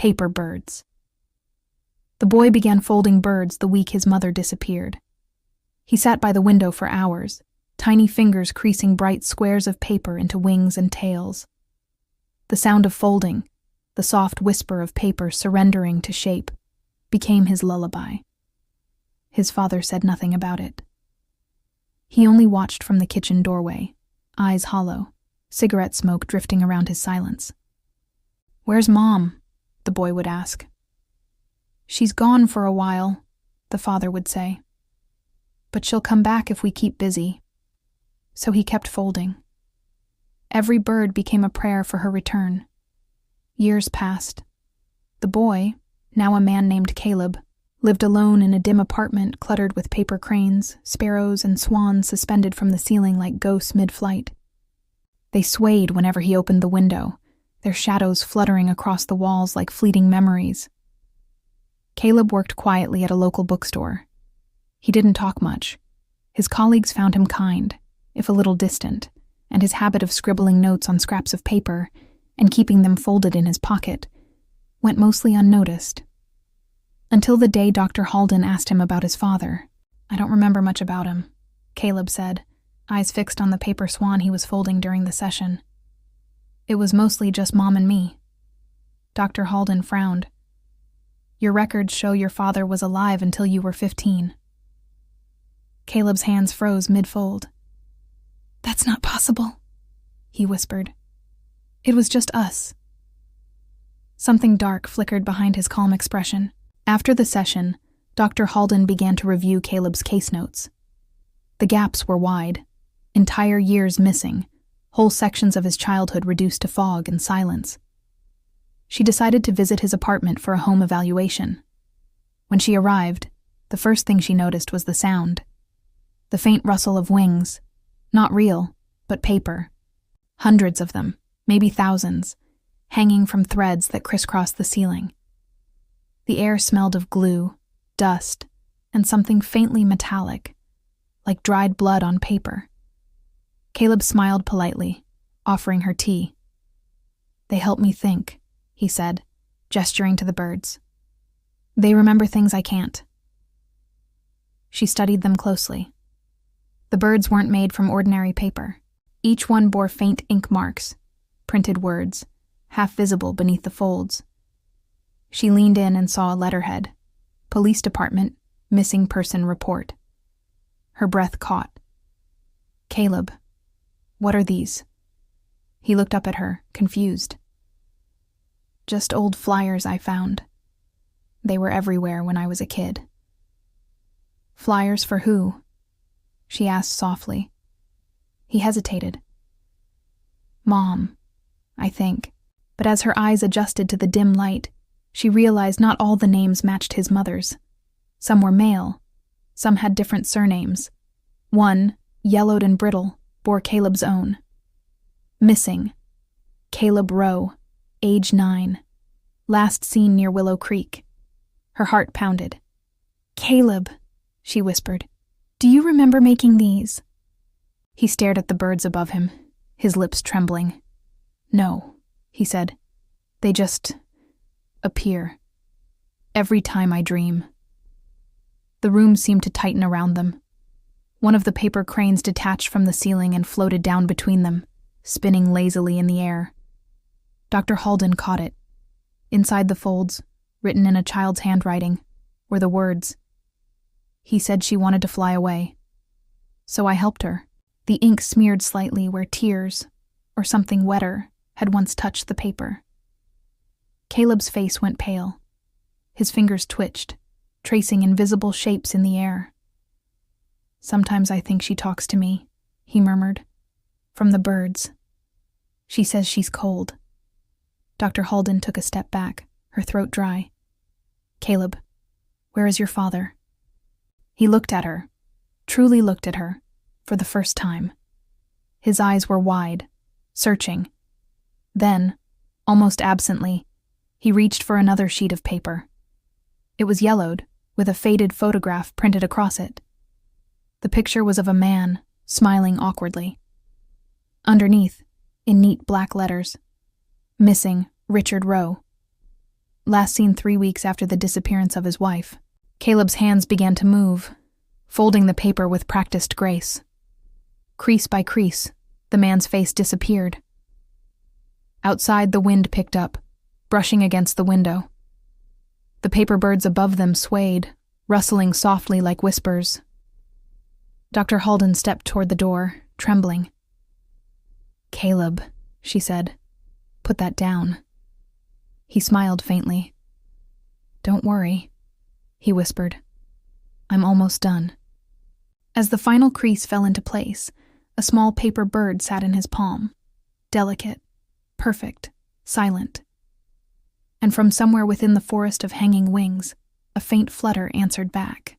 Paper birds. The boy began folding birds the week his mother disappeared. He sat by the window for hours, tiny fingers creasing bright squares of paper into wings and tails. The sound of folding, the soft whisper of paper surrendering to shape, became his lullaby. His father said nothing about it. He only watched from the kitchen doorway, eyes hollow, cigarette smoke drifting around his silence. "Where's Mom?" the boy would ask. "She's gone for a while," the father would say. "But she'll come back if we keep busy." So he kept folding. Every bird became a prayer for her return. Years passed. The boy, now a man named Caleb, lived alone in a dim apartment cluttered with paper cranes, sparrows, and swans suspended from the ceiling like ghosts mid-flight. They swayed whenever he opened the window, their shadows fluttering across the walls like fleeting memories. Caleb worked quietly at a local bookstore. He didn't talk much. His colleagues found him kind, if a little distant, and his habit of scribbling notes on scraps of paper and keeping them folded in his pocket went mostly unnoticed. Until the day Dr. Halden asked him about his father. "I don't remember much about him," Caleb said, eyes fixed on the paper swan he was folding during the session. "It was mostly just Mom and me." Dr. Halden frowned. "Your records show your father was alive until you were 15. Caleb's hands froze mid-fold. "That's not possible," he whispered. "It was just us." Something dark flickered behind his calm expression. After the session, Dr. Halden began to review Caleb's case notes. The gaps were wide, entire years missing, whole sections of his childhood reduced to fog and silence. She decided to visit his apartment for a home evaluation. When she arrived, the first thing she noticed was the sound. The faint rustle of wings, not real, but paper. Hundreds of them, maybe thousands, hanging from threads that crisscrossed the ceiling. The air smelled of glue, dust, and something faintly metallic, like dried blood on paper. Caleb smiled politely, offering her tea. "They help me think," he said, gesturing to the birds. "They remember things I can't." She studied them closely. The birds weren't made from ordinary paper. Each one bore faint ink marks, printed words, half visible beneath the folds. She leaned in and saw a letterhead. Police Department, Missing Person Report. Her breath caught. "Caleb, what are these?" He looked up at her, confused. "Just old flyers I found. They were everywhere when I was a kid." "Flyers for who?" she asked softly. He hesitated. "Mom, I think." But as her eyes adjusted to the dim light, she realized not all the names matched his mother's. Some were male. Some had different surnames. One, yellowed and brittle, bore Caleb's own. Missing. Caleb Rowe, age 9. Last seen near Willow Creek. Her heart pounded. "Caleb," she whispered, "do you remember making these?" He stared at the birds above him, his lips trembling. "No," he said. "They just appear. Every time I dream." The room seemed to tighten around them. One of the paper cranes detached from the ceiling and floated down between them, spinning lazily in the air. Dr. Halden caught it. Inside the folds, written in a child's handwriting, were the words. He said she wanted to fly away. So I helped her. The ink smeared slightly where tears, or something wetter, had once touched the paper. Caleb's face went pale. His fingers twitched, tracing invisible shapes in the air. "Sometimes I think she talks to me," he murmured. "From the birds. She says she's cold." Dr. Halden took a step back, her throat dry. "Caleb, where is your father?" He looked at her, truly looked at her, for the first time. His eyes were wide, searching. Then, almost absently, he reached for another sheet of paper. It was yellowed, with a faded photograph printed across it. The picture was of a man, smiling awkwardly. Underneath, in neat black letters, "Missing Richard Rowe." last seen 3 weeks after the disappearance of his wife. Caleb's hands began to move, folding the paper with practiced grace. Crease by crease, the man's face disappeared. Outside, the wind picked up, brushing against the window. The paper birds above them swayed, rustling softly like whispers. Dr. Halden stepped toward the door, trembling. "Caleb," she said, "put that down." He smiled faintly. "Don't worry," he whispered. "I'm almost done." As the final crease fell into place, a small paper bird sat in his palm, delicate, perfect, silent. And from somewhere within the forest of hanging wings, a faint flutter answered back.